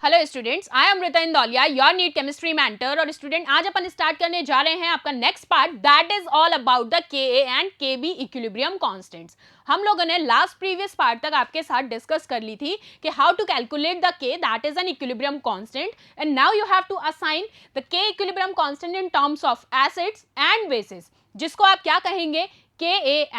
Hello students, I am Ritin Dauliya, your NEET chemistry mentor. और student, आज अपन स्टार्ट करने जा रहे हैं आपका next part, that is all about the K A and K B equilibrium constants. हम लोगों ने लास्ट प्रीवियस पार्ट तक आपके साथ डिस्कस कर ली थी कि how to calculate the K that is an equilibrium constant, and now you have to assign the K equilibrium constant in terms of acids and bases, जिसको आप क्या कहेंगे, Ka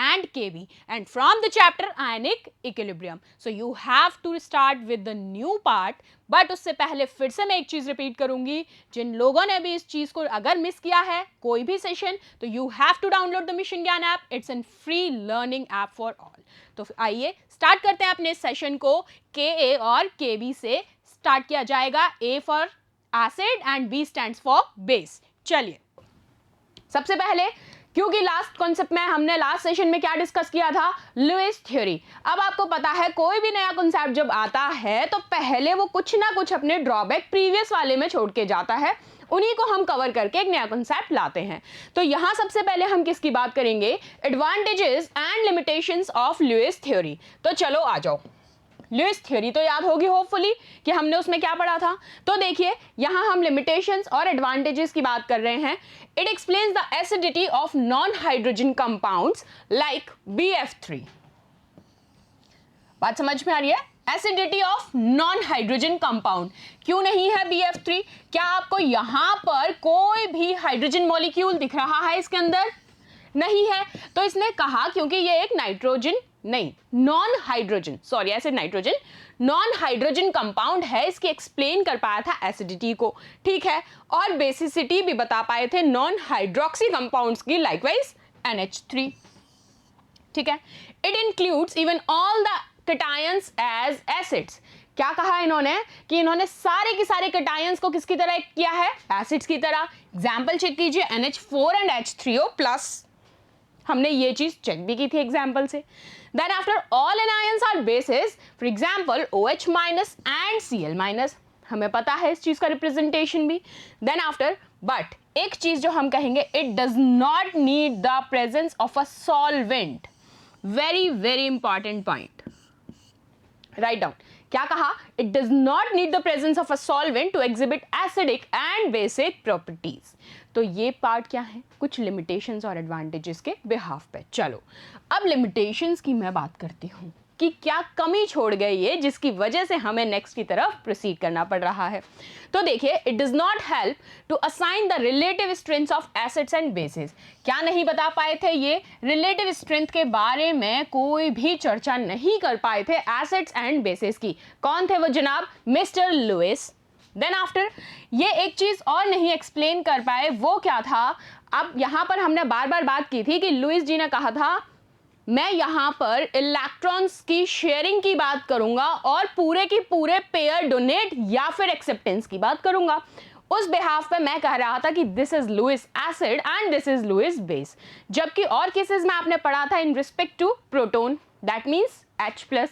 and Kb, and from the chapter ionic equilibrium. So you have to start with the new part, but उससे पहले फिर से मैं एक चीज़ रिपीट करूंगी, जिन लोगों ने भी इस चीज़ को अगर मिस किया है कोई भी सेशन, तो you have to download the mission Gyan app. It's a free learning app for all. तो आइए स्टार्ट करते हैं अपने सेशन को. Ka और Kb से स्टार्ट किया जाएगा. A for acid and B stands for base. चलिए, सबसे पहले क्योंकि लास्ट कॉन्सेप्ट में हमने लास्ट सेशन में क्या डिस्कस किया था, लुईस थ्योरी. अब आपको पता है कोई भी नया कॉन्सेप्ट जब आता है तो पहले वो कुछ ना कुछ अपने ड्रॉबैक प्रीवियस वाले में छोड़ के जाता है, उन्हीं को हम कवर करके एक नया कॉन्सेप्ट लाते हैं. तो यहां सबसे पहले हम किसकी बात करेंगे, advantages and limitations of Lewis theory. तो चलो आ जाओ. लुईस थ्योरी तो याद होगी होपफुली कि हमने उसमें क्या पढ़ा था. तो देखिए यहां हम लिमिटेशंस और एडवांटेजेस की बात कर रहे हैं. It explains the acidity of non hydrogen compounds like BF3. बात समझ में आ रही है? Acidity of non hydrogen compound. क्यों नहीं है BF3? क्या आपको यहां पर कोई भी हाइड्रोजन मॉलिक्यूल दिख रहा है इसके अंदर? नहीं है. तो इसने कहा क्योंकि ये एक नाइट्रोजन नहीं, non hydrogen, sorry acid nitrogen, non hydrogen compound है, इसकी एक्सप्लेन कर पाया था एसिडिटी को. ठीक है. और बेसिसिटी भी बता पाए थे नॉन हाइड्रोक्सी कंपाउंड्स की, लाइकवाइज NH3. ठीक है. It includes even all the cations as acids. क्या कहा इन्होंने कि इन्होंने सारे के सारे कैटायंस को किसकी तरह किया है, एसिड्स की तरह. एग्जाम्पल चेक कीजिए, NH4 एंड H3O प्लस. हमने ये चीज चेक भी की थी एग्जाम्पल से. Then after all anions are bases, for example OH minus and Cl minus, हमें पता है इस चीज का रिप्रेजेंटेशन भी. Then after, but एक चीज जो हम कहेंगे, it does not need the presence of a solvent. Very very important point. Write down. क्या कहा, it does not need the presence of a solvent to exhibit acidic and basic properties. तो ये part क्या है, कुछ limitations और advantages के behalf पे. चलो अब लिमिटेशंस की मैं बात करती हूँ कि क्या कमी छोड़ गई है जिसकी वजह से हमें नेक्स्ट की तरफ प्रोसीड करना पड़ रहा है. तो देखिए, it does not help to assign the relative strength of acids and bases. क्या नहीं बता पाए थे, ये रिलेटिव स्ट्रेंथ के बारे में कोई भी चर्चा नहीं कर पाए थे एसिड्स एंड बेसिस की. कौन थे वो जनाब, मिस्टर लुईस. देन आफ्टर ये एक चीज और नहीं एक्सप्लेन कर पाए, वो क्या था. अब यहां पर हमने बार बार बात की थी कि लुईस जी ने कहा था मैं यहां पर इलेक्ट्रॉन्स की शेयरिंग की बात करूंगा और पूरे की पूरे पेयर डोनेट या फिर एक्सेप्टेंस की बात करूंगा. उस बिहाफ पे मैं कह रहा था कि this is Lewis acid and this is Lewis base. जबकि और केसेस में आपने पढ़ा था in respect to proton, that means H+.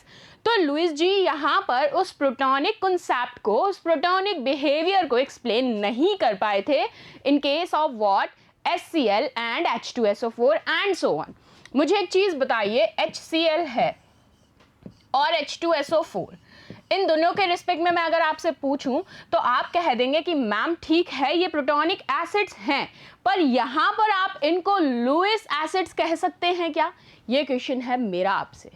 तो लुईस जी यहाँ पर उस प्रोटोनिक कॉन्सेप्ट को, उस प्रोटोनिक बिहेवियर को एक्सप्लेन नहीं कर पाए थे in case of what, HCl and H2SO4 and so on. मुझे एक चीज बताइए, HCl है और H2SO4, इन दोनों के रिस्पेक्ट में मैं अगर आपसे पूछूं तो आप कह देंगे कि मैम ठीक है ये प्रोटोनिक एसिड्स हैं, पर यहां पर आप इनको लुईस एसिड्स कह सकते हैं क्या? ये क्वेश्चन है मेरा आपसे,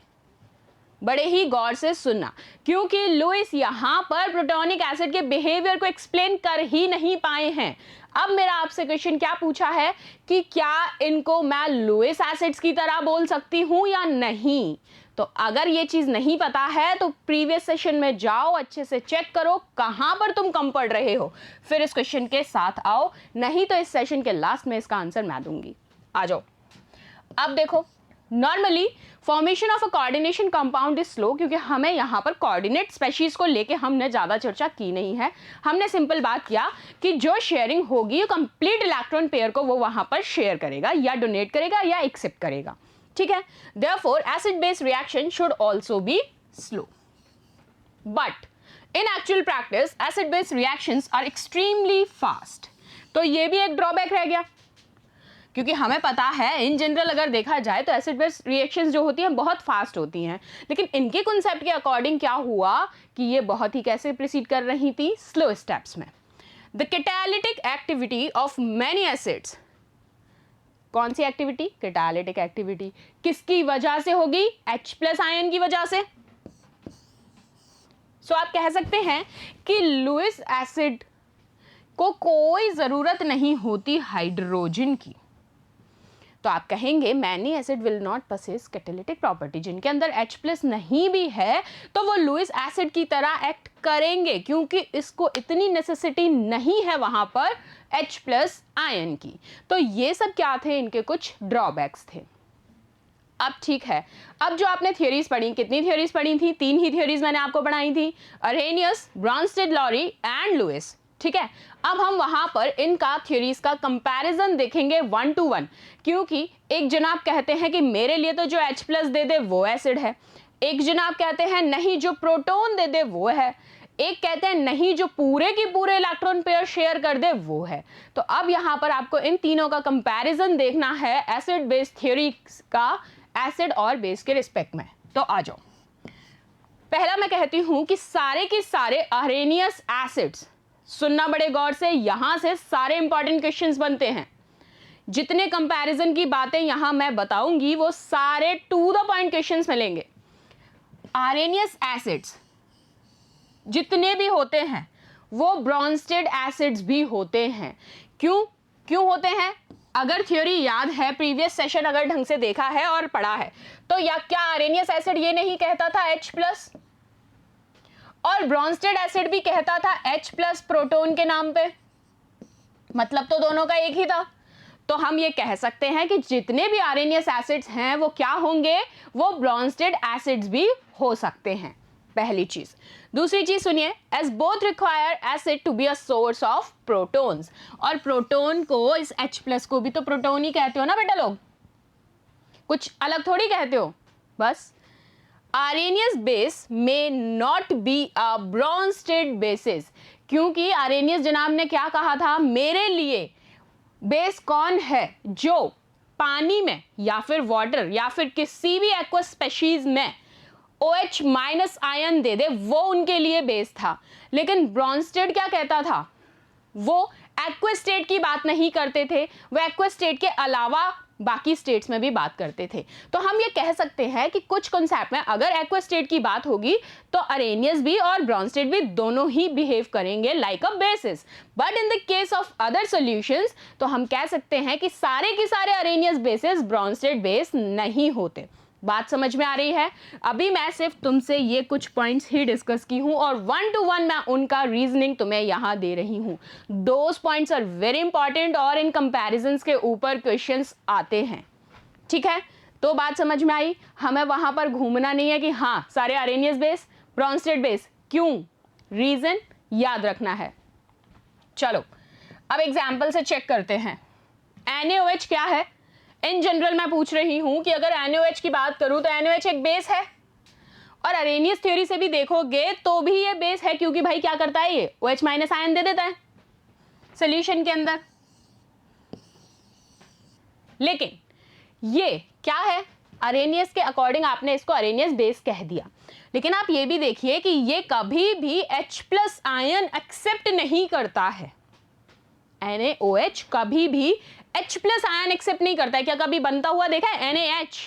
बड़े ही गौर से सुनना, क्योंकि लुईस यहां पर प्रोटोनिक एसिड के बिहेवियर को एक्सप्लेन कर ही नहीं पाए हैं. अब मेरा आपसे क्वेश्चन क्या पूछा है कि क्या इनको मैं लुईस एसिड्स की तरह बोल सकती हूं या नहीं. तो अगर ये चीज नहीं पता है तो प्रीवियस सेशन में जाओ, अच्छे से चेक करो कहां पर तुम कम पढ़ रहे हो, फिर इस क्वेश्चन के साथ आओ, नहीं तो इस सेशन के लास्ट में इसका आंसर मैं दूंगी. आ जाओ. अब देखो, normally formation of a coordination compound is slow, क्योंकि हमें यहाँ पर कोऑर्डिनेट स्पेशीज को लेके हमने ज़्यादा चर्चा की नहीं है. हमने सिंपल बात किया कि जो शेयरिंग होगी कंप्लीट इलेक्ट्रॉन पेयर को वो वहाँ पर शेयर करेगा या डोनेट करेगा या एक्सेप्ट करेगा. ठीक है. Therefore acid base reaction should also be slow. But in actual practice acid base reactions are extremely fast. तो ये भी एक ड्रॉबैक रह गया. क्योंकि हमें पता है इन जनरल अगर देखा जाए तो एसिड बेस रिएक्शंस जो होती हैं बहुत फास्ट होती हैं, लेकिन इनके कॉन्सेप्ट के अकॉर्डिंग क्या हुआ कि ये बहुत ही कैसे प्रोसीड कर रही थी, स्लो स्टेप्स में। The catalytic activity of many acids, कौन सी एक्टिविटी, कैटालिटिक एक्टिविटी, किसकी वजह से होगी, H+ आयन की वजह से। सो आप कह सकते हैं कि लुईस एसिड को कोई जरूरत नहीं होती हाइड्रोजन की, तो आप कहेंगे many acid will not possess catalytic property, जिनके अंदर H+ नहीं भी है तो वो लुईस एसिड की तरह एक्ट करेंगे, क्योंकि इसको इतनी नेसेसिटी नहीं है वहां पर H+ आयन की। तो ये सब क्या थे, इनके कुछ ड्रॉबैक्स थे। अब ठीक है, अब जो आपने थियोरीज पढ़ी, कितनी थियोरीज पढ़ी थी, 3 ही थियोरीज मैंने आपको पढ़ाई थी, Arrhenius, Bronsted, Lowry and Lewis, ठीक है। अब हम वहां पर इनका थ्योरीज का कंपैरिजन देखेंगे 1 to 1, क्योंकि एक जनाब कहते हैं कि मेरे लिए तो जो H+ दे दे वो एसिड है, एक जनाब कहते हैं नहीं जो प्रोटॉन दे दे वो है, एक कहते हैं नहीं जो पूरे की पूरे इलेक्ट्रॉन पेयर शेयर कर दे वो है। तो अब यहां पर आपको इन तीनों का कंपैरिजन देखना है एसिड बेस थ्योरी का, एसिड और बेस के रिस्पेक्ट में। तो आ जाओ, पहला मैं कहती हूं कि सारे के सारे अरेनियस एसिड्स, सुनना बड़े गौर से, यहां से सारे इंपॉर्टेंट क्वेश्चंस बनते हैं। जितने कंपैरिजन की बातें यहां मैं बताऊंगी वो सारे टू द पॉइंट क्वेश्चंस मिलेंगे। अरेनियस एसिड्स जितने भी होते हैं वो ब्रॉन्स्टेड एसिड्स भी होते हैं। क्यों होते हैं? अगर थ्योरी याद है, प्रीवियस सेशन अगर ढंग से देखा है और पढ़ा है, तो या क्या अरेनियस एसिड ये नहीं कहता था H+, और ब्रॉन्स्टेड एसिड भी कहता था H+ प्रोटॉन के नाम पे, मतलब तो दोनों का एक ही था। तो हम ये कह सकते हैं कि जितने भी अरेनियस एसिड्स हैं वो क्या होंगे, वो ब्रॉन्स्टेड एसिड्स भी हो सकते हैं, पहली चीज। दूसरी चीज सुनिए, as both require acid to be a source of protons, और प्रोटॉन को, इस H+ को भी तो प्रोटॉन ही कहते हो ना बेटा लोग, कुछ अलग थोड़ी कहते हो। बस अरेनियस बेस में not be a Brønsted basis, क्योंकि अरेनियस जनाब ने क्या कहा था, मेरे लिए बेस कौन है जो पानी में या फिर वाटर या फिर किसी भी एक्वस स्पेशीज में OH- आयन दे दे, वो उनके लिए बेस था। लेकिन ब्रॉन्स्टेड क्या कहता था, वो एक्वस स्टेट की बात नहीं करते थे, वो एक्वस स्टेट के अलावा बाकी स्टेट्स में भी बात करते थे। तो हम ये कह सकते हैं कि कुछ कॉन्सेप्ट में अगर एक्वस स्टेट की बात होगी तो अरेनियस भी और ब्रॉन्स्टेड भी दोनों ही बिहेव करेंगे like a basis. But in the case of other solutions तो हम कह सकते हैं कि सारे के सारे अरेनियस बेसिस ब्रॉन्स्टेड बेस नहीं होते। बात समझ में आ रही है? अभी मैं सिर्फ तुमसे ये कुछ पॉइंट्स ही डिस्कस की हूं और 1 to 1 मैं उनका रीजनिंग तुम्हें यहां दे रही हूं। Those points are very important और इन कंपैरिजंस के ऊपर क्वेश्चंस आते हैं, ठीक है। तो बात समझ में आई, हमें वहां पर घूमना नहीं है कि हाँ सारे अरेनियस बेस ब्रॉन्स्टेड बेस, क्यों, रीजन याद रखना है। चलो अब एग्जाम्पल से चेक करते हैं। NaOH क्या है? इन जनरल मैं पूछ रही हूं कि अगर NaOH की बात करूं तो NaOH एक बेस है, और अरेनियस थ्योरी से भी देखोगे तो भी ये बेस है, क्योंकि भाई क्या करता है, ये OH- आयन दे देता है सॉल्यूशन के अंदर। लेकिन ये क्या है, अरेनियस के अकॉर्डिंग आपने इसको अरेनियस बेस कह दिया, लेकिन आप ये भी देखिए कि ये कभी भी H+ आयन एक्सेप्ट नहीं करता है। NaOH कभी भी H+ आयन एक्सेप्ट नहीं करता है। क्या कभी बनता हुआ देखा है NaH?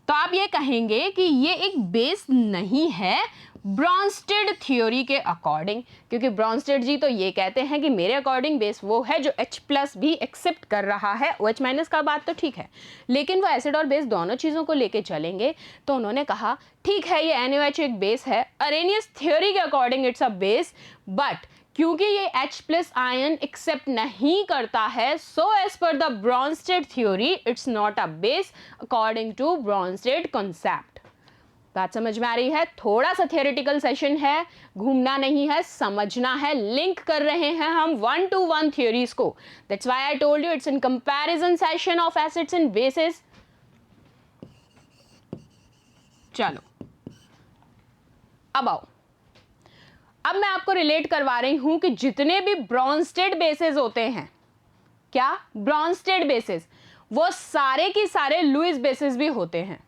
तो आप ये कहेंगे कि ये एक बेस नहीं है ब्रॉन्स्टेड थ्योरी के अकॉर्डिंग, क्योंकि ब्रॉन्स्टेड जी तो ये कहते हैं कि मेरे अकॉर्डिंग बेस वो है जो H+ भी एक्सेप्ट कर रहा है। OH- का बात तो ठीक है, लेकिन वो एसिड और बेस दोनों चीज़ों को लेके चलेंगे। तो उन्होंने कहा ठीक है ये NaOH एक बेस है, अरेनियस थ्योरी के according it's a base, but क्योंकि ये H+ आयन एक्सेप्ट नहीं करता है, so as per the Bronsted theory it's not a base according to Bronsted concept. बात समझ में आ रही है? थोड़ा सा थियोरेटिकल सेशन है, घूमना नहीं है, समझना है। लिंक कर रहे हैं हम 1 to 1 थ्योरीज को, that's why I told you it's in comparison session of acids and basis. चलो अब आओ, अब मैं आपको रिलेट करवा रही हूं कि जितने भी ब्रॉन्स्टेड बेसेस होते हैं क्या? Brønsted basis. वो सारे की सारे लुईस बेसिस भी होते हैं,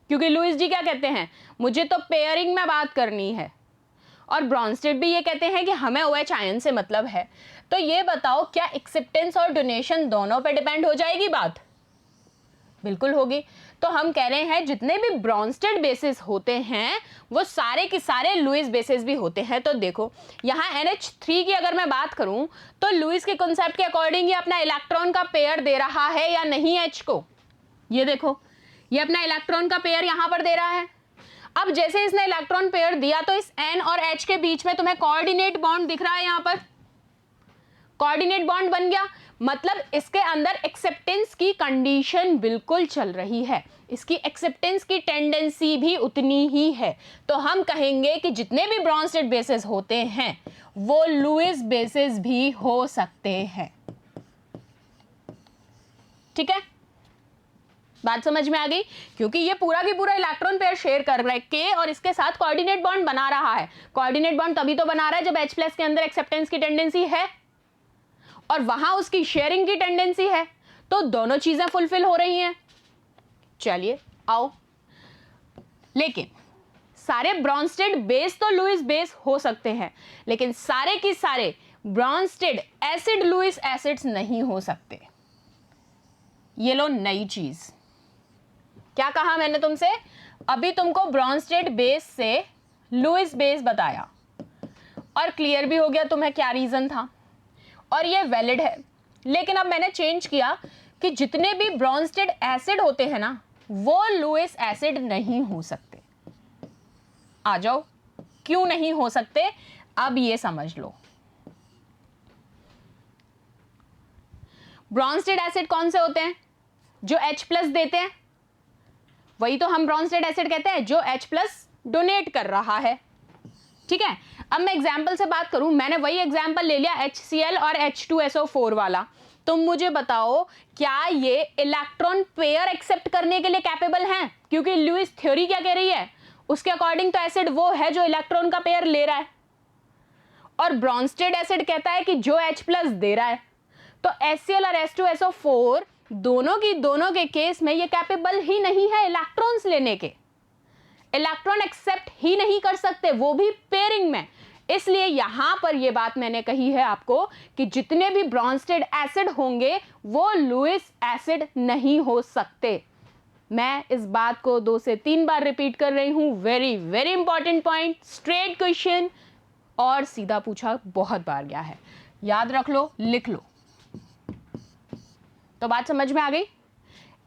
क्योंकि लुईस जी क्या कहते हैं, मुझे तो पेयरिंग में बात करनी है, और ब्रॉन्स्टेड भी ये कहते हैं कि हमें OH आयन से मतलब है। तो ये बताओ क्या एक्सेप्टेंस और डोनेशन दोनों पे डिपेंड हो जाएगी बात? बिल्कुल होगी। तो हम कह रहे हैं जितने भी ब्रॉन्स्टेड बेसिस होते हैं वो सारे के सारे लुईस बेसिस भी होते हैं। तो देखो यहाँ NH3 की अगर मैं बात करूं तो लुईस के कॉन्सेप्ट के अकॉर्डिंग ये अपना इलेक्ट्रॉन का पेयर दे रहा है या नहीं H को? ये देखो ये अपना इलेक्ट्रॉन का पेयर यहां पर दे रहा है। अब जैसे इसने इलेक्ट्रॉन पेयर दिया तो इस N और H के बीच में तुम्हें कोऑर्डिनेट बॉन्ड दिख रहा है, यहां पर कोऑर्डिनेट बॉन्ड बन गया, मतलब इसके अंदर एक्सेप्टेंस की कंडीशन बिल्कुल चल रही है, इसकी एक्सेप्टेंस की टेंडेंसी भी उतनी ही है। तो हम कहेंगे कि जितने भी ब्रॉन्स्टेड बेसिस होते हैं वो लुईस बेसिस भी हो सकते हैं। ठीक है, बात समझ में आ गई? क्योंकि ये पूरा की पूरा इलेक्ट्रॉन पेयर शेयर कर रहा है के और इसके साथ कोऑर्डिनेट बॉन्ड बना रहा है। कोऑर्डिनेट बॉन्ड तभी तो बना रहा है जब H+ के अंदर एक्सेप्टेंस की टेंडेंसी है और वहां उसकी शेयरिंग की टेंडेंसी है, तो दोनों चीजें फुलफिल हो रही हैं। चलिए आओ, लेकिन सारे ब्रॉन्स्टेड बेस तो लुईस बेस हो सकते हैं, लेकिन सारे की सारे ब्रॉन्स्टेड एसिड लुईस एसिड्स नहीं हो सकते। ये लो नई चीज। क्या कहा मैंने तुमसे? अभी तुमको ब्रॉन्स्टेड बेस से लुईस बेस बताया और क्लियर भी हो गया तुम्हें क्या रीजन था, और ये वैलिड है। लेकिन अब मैंने चेंज किया कि जितने भी ब्रॉन्स्टेड एसिड होते हैं ना वो लुईस एसिड नहीं हो सकते। आ जाओ, क्यों नहीं हो सकते अब ये समझ लो। ब्रॉन्स्टेड एसिड कौन से होते हैं? जो H+ देते हैं, वही तो हम ब्रॉन्स्टेड एसिड कहते हैं, जो H+ डोनेट कर रहा है। ठीक है, अब मैं एग्जाम्पल से बात करूं, मैंने वही एग्जाम्पल ले लिया HCl और H2SO4 वाला। तुम मुझे बताओ क्या ये इलेक्ट्रॉन पेयर एक्सेप्ट करने के लिए कैपेबल हैं? क्योंकि लुईस थ्योरी क्या कह रही है, उसके अकॉर्डिंग तो एसिड वो है जो इलेक्ट्रॉन का पेयर ले रहा है, और ब्रॉन्स्टेड एसिड कहता है कि जो H+ दे रहा है। तो HCl और H2SO4 दोनों के केस में ये कैपेबल ही नहीं है इलेक्ट्रॉन्स लेने के, इलेक्ट्रॉन एक्सेप्ट ही नहीं कर सकते, वो भी पेयरिंग में। इसलिए यहां पर ये बात मैंने कही है आपको कि जितने भी ब्रॉन्स्टेड एसिड होंगे वो लुईस एसिड नहीं हो सकते। मैं इस बात को 2 से 3 बार रिपीट कर रही हूं, very very important point, straight question और सीधा पूछा बहुत बार गया है, याद रख लो, लिख लो। तो बात समझ में आ गई?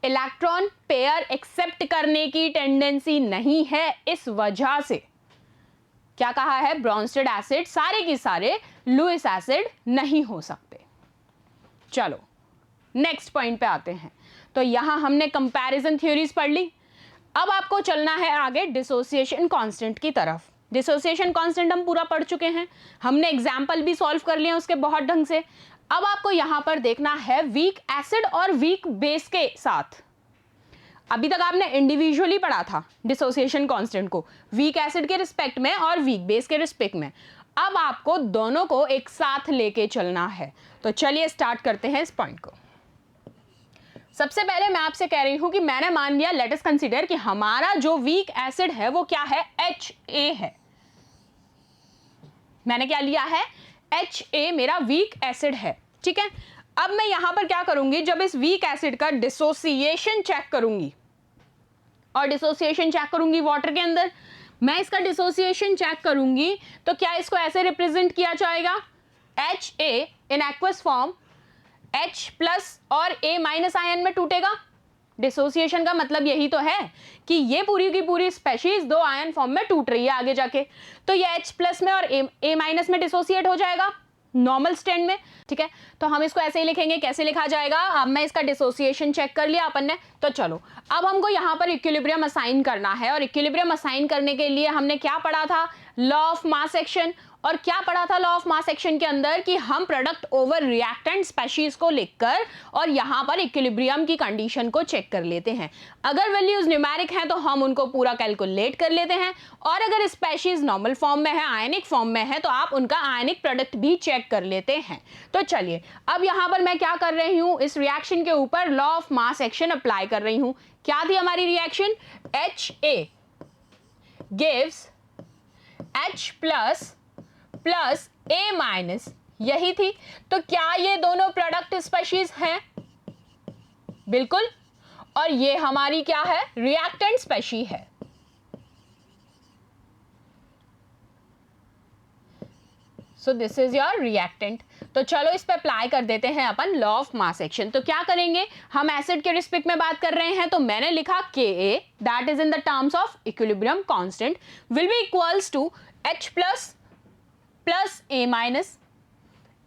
इलेक्ट्रॉन पेयर एक्सेप्ट करने की टेंडेंसी नहीं है, इस वजह से क्या कहा है, ब्रॉन्स्टेड एसिड सारे के सारे लुईस एसिड नहीं हो सकते। चलो नेक्स्ट पॉइंट पे आते हैं। तो यहां हमने कंपैरिजन थ्योरीज पढ़ ली, अब आपको चलना है आगे डिसोसिएशन कांस्टेंट की तरफ। डिसोसिएशन कांस्टेंट हम पूरा पढ़ चुके हैं, हमने एग्जाम्पल भी सॉल्व कर लिए उसके बहुत ढंग से। अब आपको यहां पर देखना है वीक एसिड और वीक बेस के साथ। अभी तक आपने इंडिविजुअली पढ़ा था डिसोसिएशन कांस्टेंट को, वीक एसिड के रिस्पेक्ट में और वीक बेस के रिस्पेक्ट में। अब आपको दोनों को एक साथ लेके चलना है। तो चलिए स्टार्ट करते हैं इस पॉइंट को। सबसे पहले मैं आपसे कह रही हूं कि मैंने मान लिया, लेट अस कंसीडर कि हमारा जो वीक एसिड है वो क्या है, HA है। मैंने क्या लिया है, HA मेरा वीक एसिड है। ठीक है, अब मैं यहां पर क्या करूंगी, जब इस वीक एसिड का डिसोसिएशन चेक करूंगी और डिसोसिएशन चेक करूंगी वाटर के अंदर, मैं इसका डिसोसिएशन चेक करूंगी तो क्या इसको ऐसे रिप्रेजेंट किया जाएगा, HA in aqueous form H+ और A- आयन में टूटेगा। डिसोसिएशन का मतलब यही तो है कि ये पूरी की पूरी स्पेशीज 2 आयन फॉर्म में टूट रही है आगे जाके, तो ये H+ में और A- में डिसोसिएट हो जाएगा नॉर्मल स्टैंड में। ठीक है, तो हम इसको ऐसे ही लिखेंगे, कैसे लिखा जाएगा, अब मैं इसका डिसोसिएशन चेक कर लिया अपन ने। तो चलो अब हमको यहाँ पर इक्विलिब्रियम असाइन करना है, और इक्विलिब्रियम असाइन करने के लिए हमने क्या पढ़ा था, लॉ ऑफ मास एक्शन, और क्या पढ़ा था लॉ ऑफ मास एक्शन के अंदर कि हम प्रोडक्ट ओवर रिएक्टेंट स्पेशीज को लिखकर और यहां पर इक्विलिब्रियम की कंडीशन को चेक कर लेते हैं। अगर वैल्यूज न्यूमेरिक हैं तो हम उनको पूरा कैलकुलेट कर लेते हैं, और अगर स्पेशीज नॉर्मल फॉर्म में है, आयनिक फॉर्म में है, तो आप उनका आयनिक प्रोडक्ट भी चेक कर लेते हैं। तो चलिए अब यहां पर मैं क्या कर रही हूं, इस रिएक्शन के ऊपर law of mass action apply कर रही हूं। क्या थी हमारी reaction? HA gives H plus A minus, यही थी। तो क्या ये दोनों प्रोडक्ट स्पेशीज हैं? बिल्कुल। और ये हमारी क्या है? रिएक्टेंट स्पेशी है। So this is your reactant. तो चलो इस पे अप्लाई कर देते हैं अपन लॉ ऑफ मास एक्शन। तो क्या करेंगे, हम एसिड के रिस्पेक्ट में बात कर रहे हैं, तो मैंने लिखा Ka that is in the terms of equilibrium constant will be equals to H plus A minus,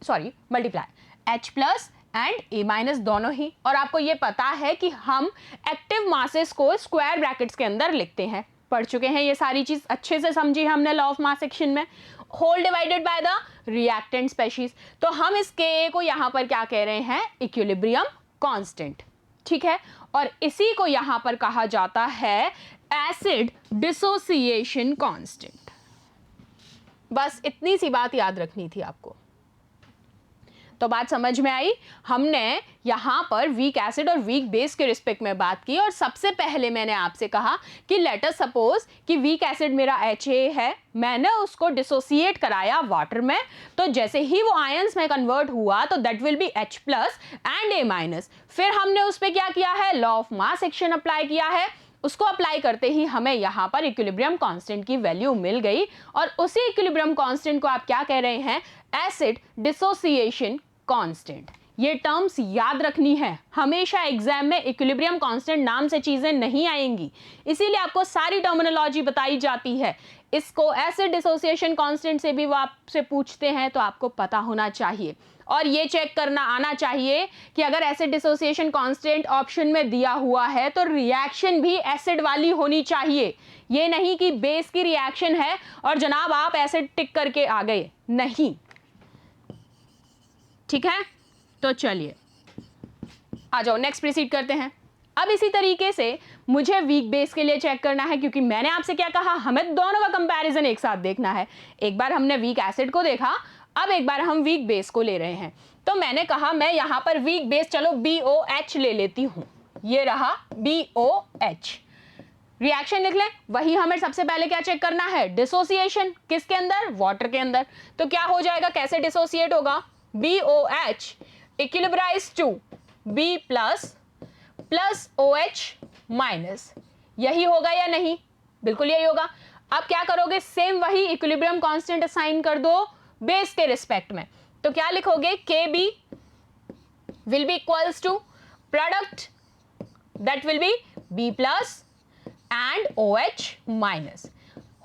sorry multiply H plus and A minus दोनों ही। और आपको ये पता है कि हम एक्टिव मासेस को स्क्वायर ब्रैकेट्स के अंदर लिखते हैं, पढ़ चुके हैं ये सारी चीज, अच्छे से समझी हमने लॉ ऑफ मास एक्शन में। Whole divided by the reactant species, तो हम इस Ka को यहां पर क्या कह रहे हैं? इक्विलिब्रियम कांस्टेंट, ठीक है। और इसी को यहां पर कहा जाता है एसिड डिसोसिएशन कांस्टेंट। बस इतनी सी बात याद रखनी थी आपको। तो बात समझ में आई? हमने यहां पर वीक एसिड और वीक बेस के रिस्पेक्ट में बात की, और सबसे पहले मैंने आपसे कहा कि लेट अस सपोज कि वीक एसिड मेरा HA है, मैंने उसको डिसोसिएट कराया वाटर में, तो जैसे ही वो आयंस में कन्वर्ट हुआ तो that will B H plus and A minus. फिर हमने उस पर क्या किया है? Law of mass action apply किया है। उसको अप्लाई करते ही हमें यहां पर इक्विलिब्रियम कांस्टेंट की वैल्यू मिल गई, और उसी इक्विलिब्रियम कांस्टेंट को आप क्या कह रहे हैं? Acid dissociation constant. ये टर्म्स याद रखनी है, हमेशा एग्जाम में इक्विलिब्रियम कांस्टेंट नाम से चीजें नहीं आएंगी, इसीलिए आपको सारी टर्मिनोलॉजी बताई जाती है। इसको एसिड डिसोसिएशन कांस्टेंट से भी वो आपसे पूछते हैं, तो आपको पता होना चाहिए। और ये चेक करना आना चाहिए कि अगर एसिड डिसोसिएशन कांस्टेंट ऑप्शन में दिया हुआ है तो रिएक्शन भी एसिड वाली होनी चाहिए। ये नहीं कि बेस की रिएक्शन है और जनाब आप एसिड टिक करके आ गए, नहीं, ठीक है। तो चलिए आ जाओ, नेक्स्ट प्रोसीड करते हैं। अब इसी तरीके से मुझे वीक बेस के लिए चेक करना है, क्योंकि मैंने आपसे क्या कहा, हमें दोनों का कंपैरिजन एक साथ देखना है। एक बार हमने वीक एसिड को देखा, अब एक बार हम वीक बेस को ले रहे हैं। तो मैंने कहा मैं यहां पर वीक बेस चलो BOH ले लेती हूं, ये रहा BOH। रिएक्शन लिख लें, वही हमें सबसे पहले क्या चेक करना है? डिसोसिएशन। किसके अंदर? वाटर के अंदर। तो क्या हो जाएगा, कैसे डिसोसिएट होगा? BOH equilibrates to B plus OH minus, यही होगा या नहीं? बिल्कुल यही होगा। अब क्या करोगे? सेम वही इक्विलिब्रियम कांस्टेंट असाइन कर दो बेस के रिस्पेक्ट में। तो क्या लिखोगे? KB will be equals to product that will be B plus and OH minus,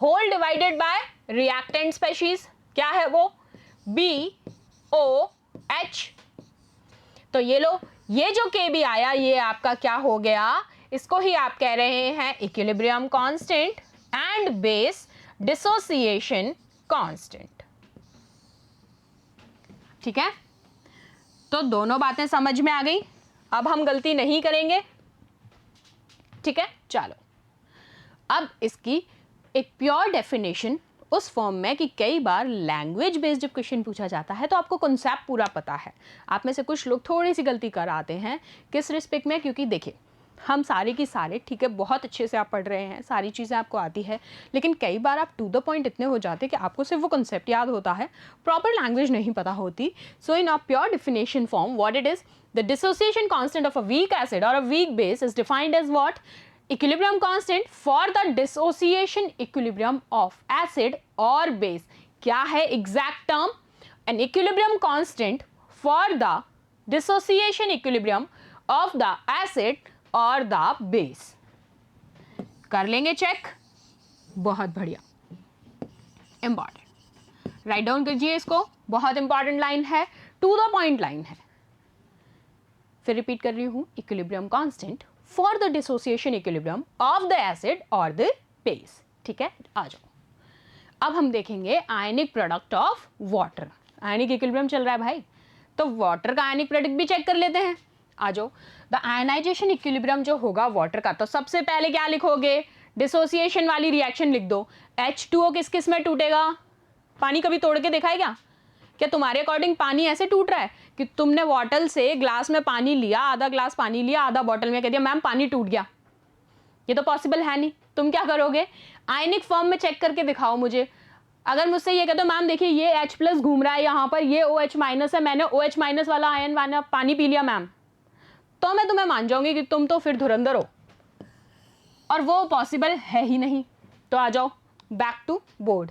whole divided by reactant species, क्या है वो? BOH। तो ये लो, ये जो KB आया ये आपका क्या हो गया? इसको ही आप कह रहे हैं equilibrium constant and base dissociation constant, ठीक है। तो दोनों बातें समझ में आ गई, अब हम गलती नहीं करेंगे, ठीक है। चलो अब इसकी एक प्योर डेफिनेशन उस फॉर्म में कि कई बार लैंग्वेज बेस्ड जब क्वेश्चन पूछा जाता है तो आपको कॉन्सेप्ट पूरा पता है। आप में से कुछ लोग थोड़ी सी गलती कर आते हैं, किस रिस्पेक्ट में? क्योंकि देखिए हम सारे की सारे, ठीक है, बहुत अच्छे से आप पढ़ रहे हैं, सारी चीज़ें आपको आती है, लेकिन कई बार आप टू द पॉइंट इतने हो जाते हैं कि आपको सिर्फ वो कॉन्सेप्ट याद होता है, प्रॉपर लैंग्वेज नहीं पता होती। So in a pure definition form what it is, the dissociation constant of a weak acid और a weak base is defined as what? Equilibrium constant for the dissociation equilibrium of acid or base। क्या है exact term? an equilibrium constant for the dissociation equilibrium of the acid or the base। कर लेंगे check, बहुत बढ़िया, important, write down कीजिए इसको, बहुत important line है, टू द पॉइंट लाइन है। फिर रिपीट कर रही हूं, equilibrium constant for the dissociation equilibrium of the acid or the base, ठीक है। आ जाओ, अब हम देखेंगे आयनिक product of water. Ionic equilibrium चल रहा है भाई, तो वाटर का आयनिक प्रोडक्ट भी चेक कर लेते हैं। आ जाओ, द आयनाइजेशन इक्विलिब्रियम जो होगा वाटर का, तो सबसे पहले क्या लिखोगे, डिसोसिएशन वाली रिएक्शन लिख दो। H2O किस किस में टूटेगा, पानी कभी तोड़ के देखा है क्या तुम्हारे अकॉर्डिंग पानी ऐसे टूट रहा है कि तुमने बॉटल से ग्लास में पानी लिया, आधा ग्लास पानी लिया, आधा बॉटल में, कह दिया मैम पानी टूट गया, ये तो पॉसिबल है नहीं। तुम क्या करोगे, आयनिक फॉर्म में चेक करके दिखाओ मुझे। अगर मुझसे ये कहते हो मैम देखिए ये H+ घूम रहा है यहाँ पर, ये OH- है, मैंने OH- वाला आयन वाला पानी पी लिया मैम, तो मैं तुम्हें मान जाऊंगी कि तुम तो फिर धुरंधर हो, और वो पॉसिबल है ही नहीं। तो आ जाओ बैक टू बोर्ड।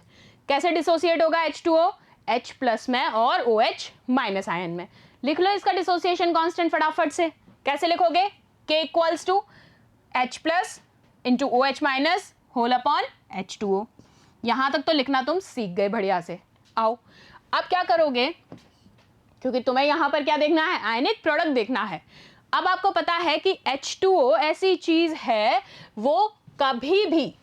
कैसे डिसोसिएट होगा H2O, H+ में और OH- आयन में। लिख लो इसका डिसोसिएशन कांस्टेंट फटाफट से। कैसे लिखोगे, K = H+ into OH- whole upon H2O। यहां तक तो लिखना तुम सीख गए बढ़िया से। आओ अब क्या करोगे, क्योंकि तुम्हें यहां पर क्या देखना है, आयनिक प्रोडक्ट देखना है। अब आपको पता है कि H2O ऐसी चीज है वो कभी भी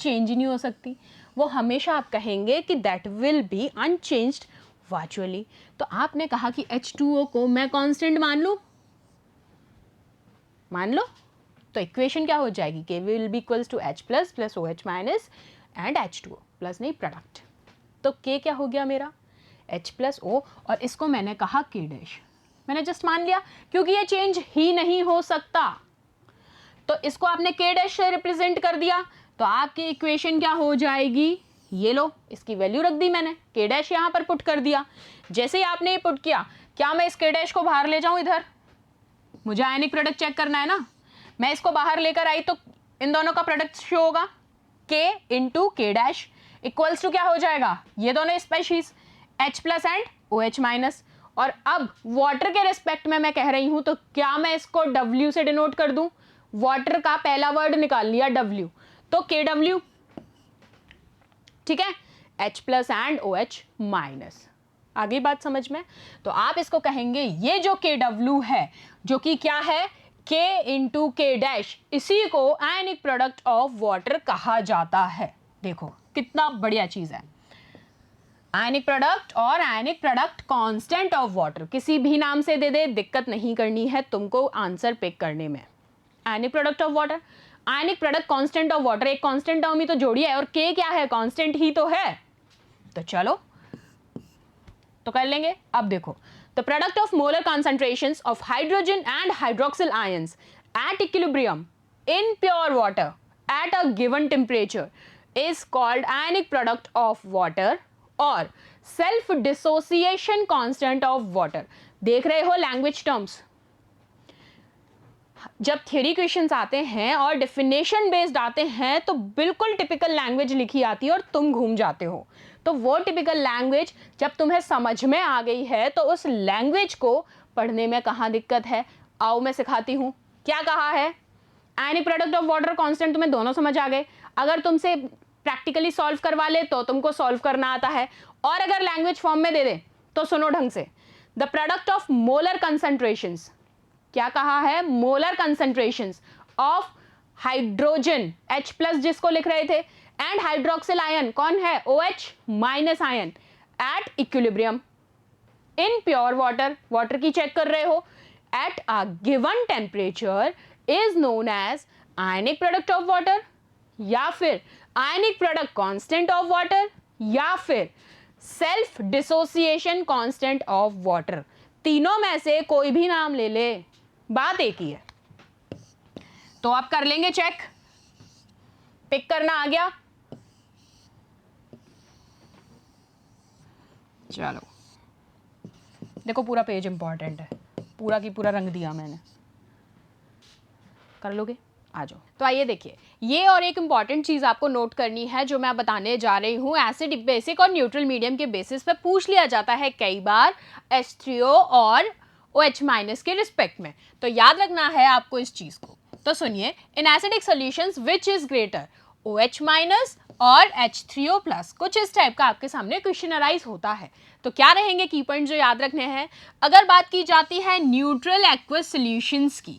चेंज नहीं हो सकती, वो हमेशा आप कहेंगे कि that will B unchanged virtually. तो आपने कहा कि H2O को मैं कांस्टेंट मान लो, तो इक्वेशन क्या हो जाएगी, K will be equals to H+ plus OH- and H2O plus नहीं प्रोडक्ट। तो K क्या हो गया मेरा, H+O, और इसको मैंने कहा K डैश, मैंने जस्ट मान लिया क्योंकि ये चेंज ही नहीं हो सकता, तो इसको आपने K डैश से रिप्रेजेंट कर दिया। तो आपकी इक्वेशन क्या हो जाएगी, ये लो, इसकी वैल्यू रख दी मैंने, K डैश यहाँ पर पुट कर दिया। जैसे ही आपने ये पुट किया, क्या मैं इस K डैश को बाहर ले जाऊं इधर, मुझे आयनिक प्रोडक्ट चेक करना है ना, मैं इसको बाहर लेकर आई तो इन दोनों का प्रोडक्ट शो होगा, K into K dash equals to क्या हो जाएगा, ये दोनों स्पेशीज H+ एंड OH-। और अब वाटर के रिस्पेक्ट में मैं कह रही हूं, तो क्या मैं इसको W से डिनोट कर दूं, वाटर का पहला वर्ड निकाल लिया W, तो KW, ठीक है, H+ एंड OH-। आ गई बात समझ में। तो आप इसको कहेंगे ये जो KW है, जो कि क्या है, K इंटू K डैश, इसी को आयनिक प्रोडक्ट ऑफ वाटर कहा जाता है। देखो कितना बढ़िया चीज है, आयनिक प्रोडक्ट और आयनिक प्रोडक्ट कांस्टेंट ऑफ वाटर, किसी भी नाम से दे दे, दिक्कत नहीं करनी है तुमको आंसर पिक करने में। आयनिक product of water, ionic product constant of water, एक कांस्टेंट टर्म ही तो जोड़ी है, और K क्या है, कांस्टेंट ही तो है। तो चलो तो कर लेंगे। अब देखो, the product of molar concentrations of hydrogen and hydroxyl ions at equilibrium in pure water at a given temperature is called ionic product of water और self dissociation constant of water. देख रहे हो लैंग्वेज टर्म्स, जब theory questions आते हैं और definition based आते हैं तो बिल्कुल टिपिकल लैंग्वेज लिखी आती है और तुम घूम जाते हो। तो वो टिपिकल लैंग्वेज जब तुम्हें समझ में आ गई है तो उस लैंग्वेज को पढ़ने में कहाँ दिक्कत है, आओ मैं सिखाती हूँ। क्या कहा है, आयनिक प्रोडक्ट ऑफ वाटर कांस्टेंट, तुम्हें दोनों समझ आ गए। अगर तुमसे प्रैक्टिकली सॉल्व करवा ले तो तुमको सॉल्व करना आता है, और अगर लैंग्वेज फॉर्म में दे दे तो सुनो ढंग से। The product of molar concentrations, क्या कहा है, molar concentrations of hydrogen H+ जिसको लिख रहे थे, एंड हाइड्रोक्सिल आयन कौन है, OH- ion, at equilibrium in pure water, water की चेक कर रहे हो, at a given temperature is known as ionic product of water, या फिर ionic product constant of water, या फिर self dissociation constant of water. तीनों में से कोई भी नाम ले ले, बात एक ही है। तो आप कर लेंगे चेक, पिक करना आ गया। चलो देखो पूरा पेज इंपॉर्टेंट है, पूरा की पूरा रंग दिया मैंने, कर लोगे, आ जाओ। तो आइए देखिए, ये और एक इंपॉर्टेंट चीज आपको नोट करनी है जो मैं बताने जा रही हूँ। एसिड बेसिक और न्यूट्रल मीडियम के बेसिस पे पूछ लिया जाता है कई बार H3O और OH- के रिस्पेक्ट में, तो याद रखना है आपको इस चीज को। तो सुनिए, in acidic solutions which is greater, OH- और H3O+, कुछ इस टाइप का आपके सामने क्वेश्चन अराइज होता है। तो क्या रहेंगे की पॉइंट जो याद रखने हैं। अगर बात की जाती है न्यूट्रल एक्वस सॉल्यूशंस की,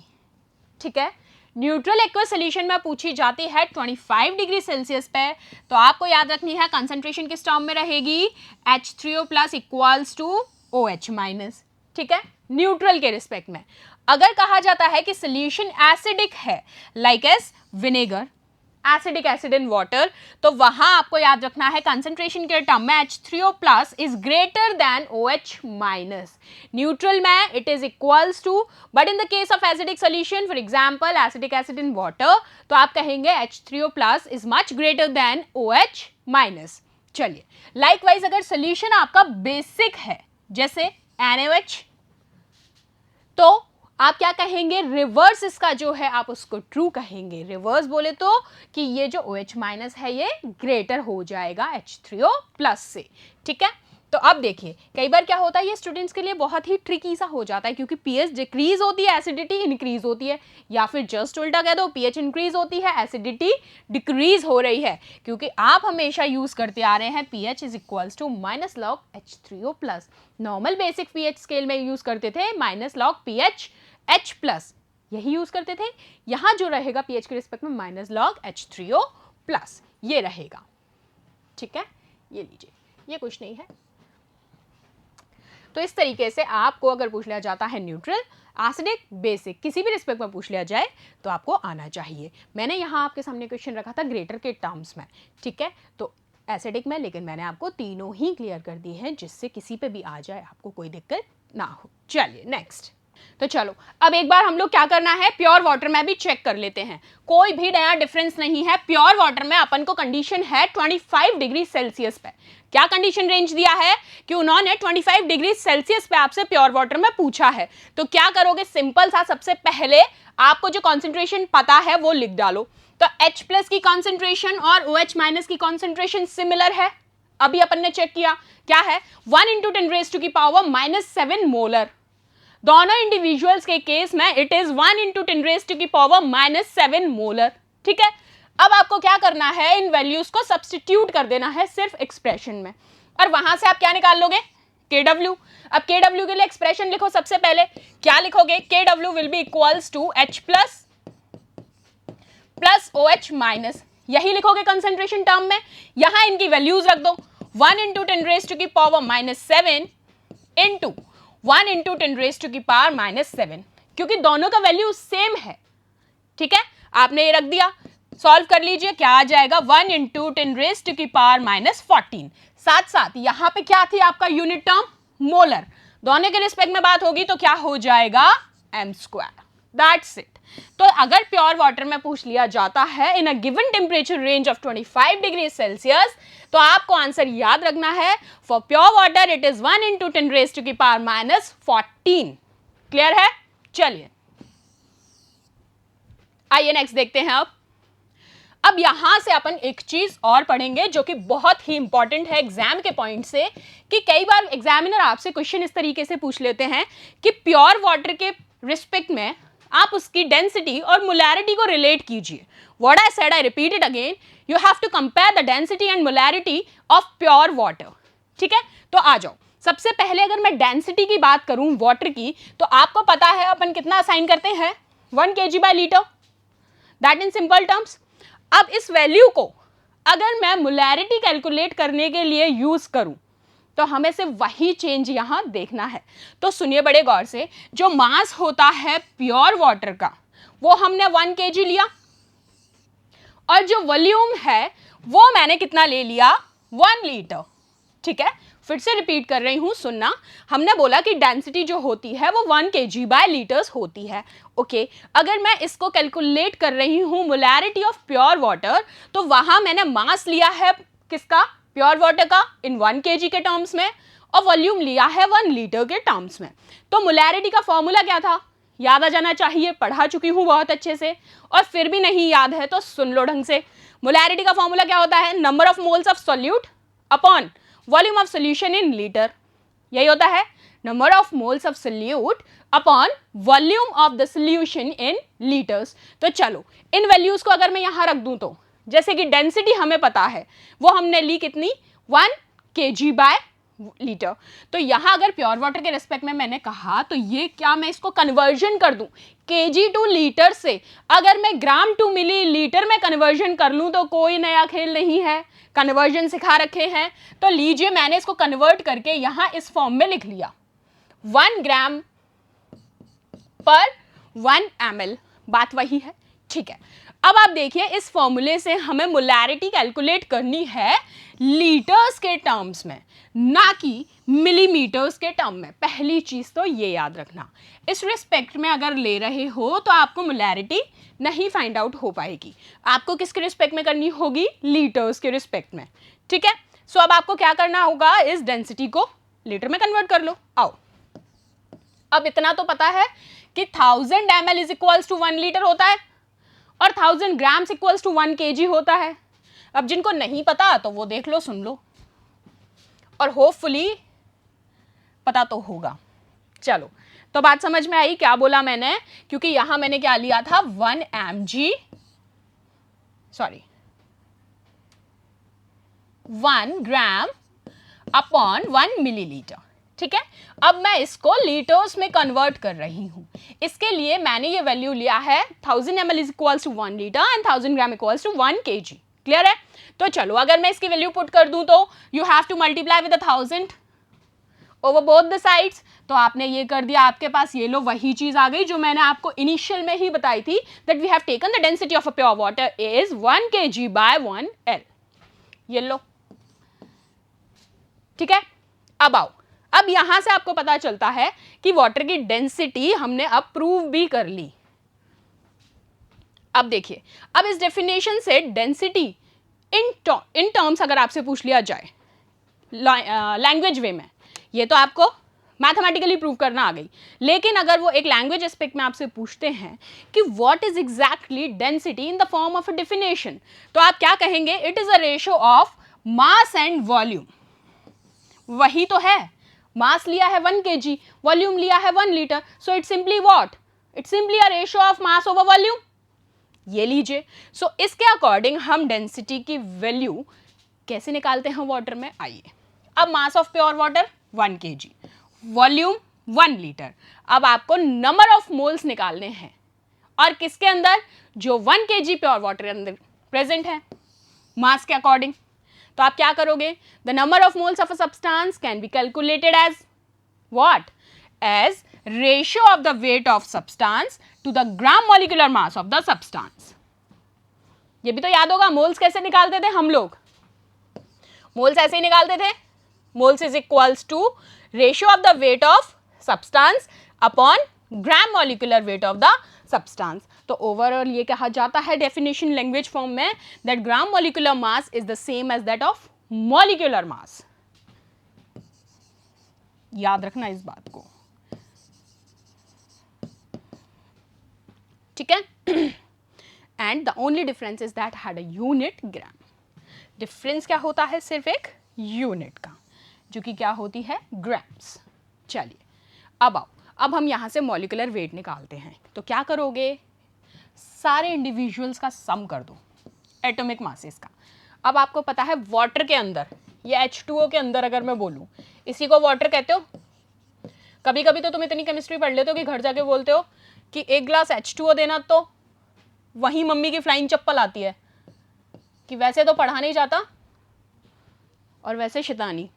ठीक है, न्यूट्रल एक्वस सोल्यूशन में पूछी जाती है 25 डिग्री सेल्सियस पे, तो आपको याद रखनी है कंसंट्रेशन किस टर्म में रहेगी, H3O plus equals to OH minus, ठीक है, न्यूट्रल के रिस्पेक्ट में। अगर कहा जाता है कि सोल्यूशन एसिडिक है, like as vinegar, acidic acid in water, तो वहां आपको याद रखना है कंसंट्रेशन के टर्म में H3O plus is greater than OH minus. Neutral में it is equals to, but in the case of acidic solution, for example acidic acid in water, तो आप कहेंगे H3O plus is much greater than OH minus. चलिए, likewise अगर solution आपका basic है जैसे NaOH, तो आप क्या कहेंगे, रिवर्स इसका जो है आप उसको ट्रू कहेंगे। रिवर्स बोले तो कि ये जो OH माइनस है ये ग्रेटर हो जाएगा H3O प्लस से, ठीक है। तो अब देखिए कई बार क्या होता है, ये स्टूडेंट्स के लिए बहुत ही ट्रिकी सा हो जाता है, क्योंकि pH डिक्रीज होती है, एसिडिटी इंक्रीज होती है, या फिर जस्ट उल्टा कह दो, pH इंक्रीज होती है, एसिडिटी डिक्रीज हो रही है, क्योंकि आप हमेशा यूज करते आ रहे हैं pH is equals to minus log H3O plus. Normal basic pH scale में यूज करते थे minus log pH H plus, यही यूज करते थे। यहां जो रहेगा pH के रिस्पेक्ट में माइनस लॉग H3O प्लस, ये रहेगा, ठीक है। ये लीजिए, ये कुछ नहीं है। तो इस तरीके से आपको अगर पूछ लिया जाता है न्यूट्रल, एसिडिक, बेसिक, किसी भी रिस्पेक्ट में पूछ लिया जाए तो आपको आना चाहिए। मैंने यहाँ आपके सामने क्वेश्चन रखा था ग्रेटर के टर्म्स में, ठीक है, तो एसिडिक में, लेकिन मैंने आपको तीनों ही क्लियर कर दी हैं, जिससे किसी पे भी आ जाए आपको कोई दिक्कत ना हो। चलिए नेक्स्ट, तो चलो अब एक बार हम लोग क्या करना है, प्योर वाटर में भी चेक कर लेते हैं। कोई भी नया डिफरेंस नहीं है। प्योर वाटर में अपन को कंडीशन है 25 डिग्री सेल्सियस पे। क्या कंडीशन रेंज दिया है कि उन्होंने 25 डिग्री सेल्सियस पे आपसे प्योर वाटर में पूछा है, तो क्या करोगे, सिंपल सा, सबसे पहले आपको जो कॉन्सेंट्रेशन पता है वो लिख डालो। तो H प्लस की कॉन्सेंट्रेशन और OH माइनस की कॉन्सेंट्रेशन सिमिलर है, अभी अपन ने चेक किया, क्या है 1 × 10⁻⁻7 मोलर। दोनों इंडिविजुअल्स के केस में इट इज 1 × 10⁻⁻7 मोलर, ठीक है। अब आपको क्या करना है, इन वैल्यूज को सब्स्टिट्यूट कर देना है सिर्फ एक्सप्रेशन में, और वहां से आप क्या निकाल लोगे, KW। अब KW के लिए एक्सप्रेशन लिखो, सबसे पहले क्या लिखोगे, KW will be equals to H plus plus OH minus, यही लिखोगे कंसंट्रेशन टर्म में। यहां इनकी वैल्यूज रख दो, 1 × 10⁻⁻7 इंटू 1 × 10⁻⁻7, क्योंकि दोनों का वैल्यू सेम है, ठीक है। आपने ये रख दिया, सॉल्व कर लीजिए, क्या आ जाएगा 1 × 10⁻⁻14। साथ साथ यहां पे क्या थी आपका यूनिट टर्म, मोलर, दोनों के रिस्पेक्ट में बात होगी तो क्या हो जाएगा, m², दैट्स इट। तो अगर प्योर वाटर में पूछ लिया जाता है in a given temperature range of 25 degree Celsius, तो आपको आंसर याद रखना है, for pure water it is 1 × 10⁻⁻14। Clear है। चलिए आइए नेक्स्ट देखते हैं। अब यहां से अपन एक चीज और पढ़ेंगे जो कि बहुत ही इंपॉर्टेंट है एग्जाम के पॉइंट से, कि कई बार एग्जामिनर आपसे क्वेश्चन इस तरीके से पूछ लेते हैं कि प्योर वाटर के रिस्पेक्ट में आप उसकी डेंसिटी और मोलैरिटी को रिलेट कीजिए। What I said, I repeat it again, you have to compare the density and molarity of pure water, ठीक है। तो आ जाओ, सबसे पहले अगर मैं डेंसिटी की बात करूं वाटर की, तो आपको पता है अपन कितना असाइन करते हैं, 1 kg/L, that in simple terms. अब इस वैल्यू को अगर मैं मोलैरिटी कैलकुलेट करने के लिए यूज करूं, तो हमें सिर्फ वही चेंज यहां देखना है। तो सुनिए बड़े गौर से, जो मास होता है प्योर वाटर का वो हमने 1 kg लिया, और जो वॉल्यूम है वो मैंने कितना ले लिया, 1 लीटर, ठीक है। फिर से रिपीट कर रही हूं, सुनना, हमने बोला कि डेंसिटी जो होती है वो 1 kg/L होती है, ओके। अगर मैं इसको कैलकुलेट कर रही हूं मोलैरिटी ऑफ प्योर वाटर, तो वहां मैंने मास लिया है किसका, प्योर वाटर का, इन 1 kg के टर्म्स में, और वॉल्यूम लिया है 1 लीटर के टर्म्स में। तो मोलैरिटी का फॉर्मूला क्या था, याद आ जाना चाहिए, पढ़ा चुकी हूं बहुत अच्छे से, और फिर भी नहीं याद है तो सुन लो ढंग से। मोलैरिटी का फॉर्मूला क्या होता है, number of moles of solute upon volume of solution in litre, यही होता है, number of moles of solute upon volume of the solution in litres. तो चलो इन वैल्यूज को अगर मैं यहां रख दूं, तो जैसे कि डेंसिटी हमें पता है वो हमने ली कितनी, 1 kg/L, लीटर। तो यहाँ अगर प्योर वाटर के रिस्पेक्ट में मैंने कहा तो ये क्या मैं इसको कन्वर्जन कर दूं केजी टू लीटर से, अगर मैं ग्राम टू मिली लीटर में कन्वर्जन कर लूं तो कोई नया खेल नहीं है, कन्वर्जन सिखा रखे हैं। तो लीजिए मैंने इसको कन्वर्ट करके यहाँ इस फॉर्म में लिख लिया 1 ग्राम पर 1 ml, बात वही है, ठीक है। अब आप देखिए इस फॉर्मूले से हमें मोलैरिटी कैलकुलेट करनी है लीटर्स के टर्म्स में, ना कि मिलीमीटर्स के टर्म में। पहली चीज तो ये याद रखना, इस रिस्पेक्ट में अगर ले रहे हो तो आपको मोलैरिटी नहीं फाइंड आउट हो पाएगी, आपको किसके रिस्पेक्ट में करनी होगी, लीटर्स के रिस्पेक्ट में, ठीक है। सो अब आपको क्या करना होगा, इस डेंसिटी को लीटर में कन्वर्ट कर लो। आओ, अब इतना तो पता है कि 1000 ml is equals to 1 litre होता है और 1000 ग्राम्स इक्वल्स टू 1 kg होता है। अब जिनको नहीं पता तो वो देख लो, सुन लो, और होपफुली पता तो होगा। चलो, तो बात समझ में आई क्या बोला मैंने, क्योंकि यहां मैंने क्या लिया था 1 mg, सॉरी 1 ग्राम अपॉन 1 मिलीलीटर, ठीक है। अब मैं इसको लीटर्स में कन्वर्ट कर रही हूं, इसके लिए मैंने ये वैल्यू लिया है 1000 ml is equals to 1 litre and 1000 gram equals to 1 kg, clear है। तो चलो अगर मैं इसकी वैल्यू पुट कर दूं तो you have to multiply with 1000 over both the sides. तो आपने ये कर दिया, आपके पास ये लो वही चीज आ गई जो मैंने आपको इनिशियल में ही बताई थी, that we have taken the density of a pure water is 1 kg by 1 L, ये लो, ठीक है। अब आओ, अब यहां से आपको पता चलता है कि वाटर की डेंसिटी हमने अब प्रूव भी कर ली। अब देखिए, अब इस डेफिनेशन से डेंसिटी इन टर्म्स अगर आपसे पूछ लिया जाए लैंग्वेज वे में, ये तो आपको मैथमेटिकली प्रूव करना आ गई, लेकिन अगर वो एक लैंग्वेज एस्पेक्ट में आपसे पूछते हैं कि what is exactly density in the form of a definition, तो आप क्या कहेंगे, it is a ratio of mass and volume. वही तो है, मास लिया है 1 kg, वॉल्यूम लिया है 1 litre, so it simply what, it simply a ratio of mass over volume, ये लीजिए। सो इसके अकॉर्डिंग हम डेंसिटी की वैल्यू कैसे निकालते हैं वाटर में, आइए। अब mass of pure water 1 kg, volume 1 litre, अब आपको नंबर ऑफ मोल्स निकालने हैं, और किसके अंदर, जो 1 kg प्योर वाटर अंदर प्रेजेंट है मास के अकॉर्डिंग। तो आप क्या करोगे, the number of moles of a substance can be calculated as what, as ratio of the weight of substance to the gram molecular mass of the substance. ये भी तो याद होगा, मोल्स कैसे निकालते थे हम लोग, मोल्स ऐसे ही निकालते थे, moles is equals to ratio of the weight of substance upon gram molecular weight of the substance. तो ओवरऑल ये कहा जाता है डेफिनेशन लैंग्वेज फॉर्म में, that gram molecular mass is the same as that of molecular mass. याद रखना इस बात को, ठीक है। And the only difference is that had a unit gram. Difference क्या होता है, सिर्फ एक यूनिट का, जो कि क्या होती है, ग्राम्स। चलिए अब आओ, अब हम यहां से मॉलिक्यूलर वेट निकालते हैं। तो क्या करोगे, सारे इंडिविजुअल्स का सम कर दो एटॉमिक मासेस का। अब आपको पता है वाटर के अंदर, ये H2O के अंदर अगर मैं बोलूं, इसी को वाटर कहते हो। कभी कभी तो तुम इतनी केमिस्ट्री पढ़ लेते हो कि घर जाके बोलते हो कि 1 ग्लास H2O देना, तो वहीं मम्मी की फ्लाइंग चप्पल आती है कि वैसे तो पढ़ा नहीं जाता और वैसे शैतानी।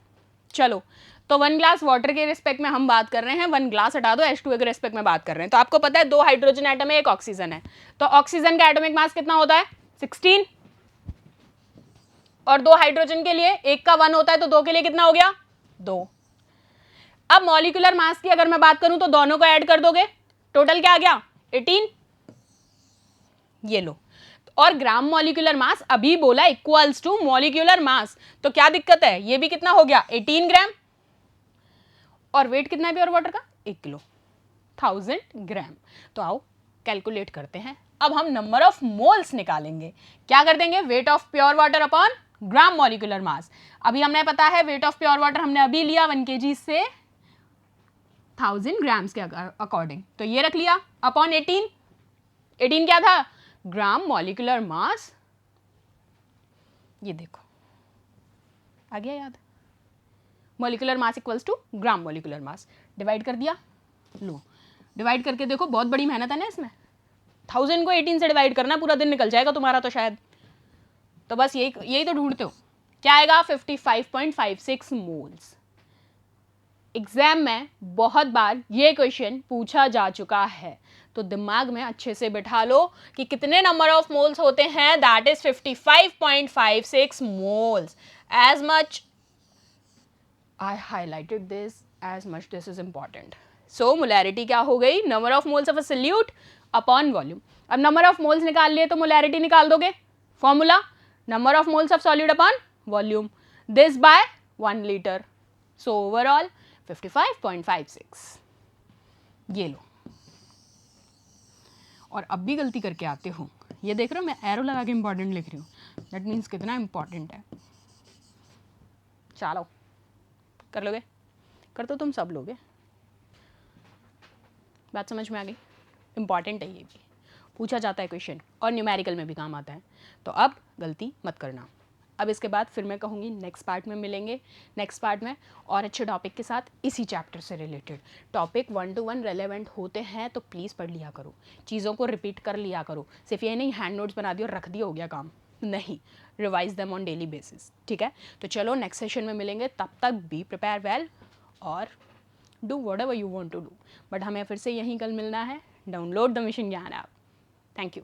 चलो, तो 1 ग्लास वाटर के रिस्पेक्ट में हम बात कर रहे हैं, 1 ग्लास हटा दो, H2O के रिस्पेक्ट में बात कर रहे हैं। तो आपको पता है 2 हाइड्रोजन एटम है, 1 ऑक्सीजन है, तो ऑक्सीजन का एटॉमिक मास कितना होता है, 16, और 2 हाइड्रोजन के लिए 1 का 1 होता है, तो 2 के लिए कितना हो गया, 2। अब मॉलिक्यूलर मास की अगर मैं बात करूं तो दोनों को ऐड कर दोगे, टोटल क्या आ गया, 18, ये लो। और ग्राम मॉलिक्यूलर मास अभी बोला इक्वल्स टू मॉलिक्यूलर मास, तो क्या दिक्कत है, ये भी कितना हो गया, 18 ग्राम, और वेट कितना है प्योर वाटर का, 1 किलो, 1000 ग्राम। तो आओ कैलकुलेट करते हैं। अब हम नंबर ऑफ मोल्स निकालेंगे, क्या कर देंगे, weight of pure water upon gram molecular मास। अभी हमने पता है वेट ऑफ प्योर वाटर हमने अभी लिया 1 kg से 1000 ग्राम्स के अकॉर्डिंग, तो ये रख लिया अपॉन 18, 18 क्या था, ग्राम मॉलिक्यूलर मास। ये देखो आ गया याद, molecular mass equals to gram molecular mass. Divide कर दिया, लो डिवाइड करके देखो, बहुत बड़ी मेहनत है ना इसमें, 1000 को 18 से डिवाइड करना, पूरा दिन निकल जाएगा तुम्हारा तो शायद। तो बस यही तो ढूंढते हो, क्या आएगा 55.56 मोल्स। एग्जाम में बहुत बार ये क्वेश्चन पूछा जा चुका है, तो दिमाग में अच्छे से बिठा लो कि कितने नंबर ऑफ मोल्स होते हैं, that is 55.56 moles. As much I highlighted this, as much this is important. So molarity क्या हो गई, number of moles of a solute upon volume. अब नंबर ऑफ मोल्स निकाल लिए तो मोलैरिटी निकाल दोगे, formula number of moles of solute upon volume, this by 1 litre. So overall 55.56। ये लो, और अब भी गलती करके आते हो, ये देख रहे हो मैं एरो लगा के इंपॉर्टेंट लिख रही हूँ, दैट मीन्स कितना इंपॉर्टेंट है। चलो कर लोगे, कर तो तुम सब लोगे, बात समझ में आ गई। इंपॉर्टेंट है, ये भी पूछा जाता है क्वेश्चन और न्यूमेरिकल में भी काम आता है, तो अब गलती मत करना। अब इसके बाद फिर मैं कहूँगी नेक्स्ट पार्ट में मिलेंगे, नेक्स्ट पार्ट में और अच्छे टॉपिक के साथ, इसी चैप्टर से रिलेटेड टॉपिक 1 to 1 रेलेवेंट होते हैं तो प्लीज़ पढ़ लिया करो, चीज़ों को रिपीट कर लिया करो, सिर्फ ये नहीं हैंड नोट्स बना दियो रख दिया हो गया काम, नहीं, revise them on daily basis, ठीक है। तो चलो नेक्स्ट सेशन में मिलेंगे, तब तक बी प्रिपेयर वेल और do whatever you want to do. But हमें फिर से यहीं कल मिलना है। Download the mission Gyan app. Thank you.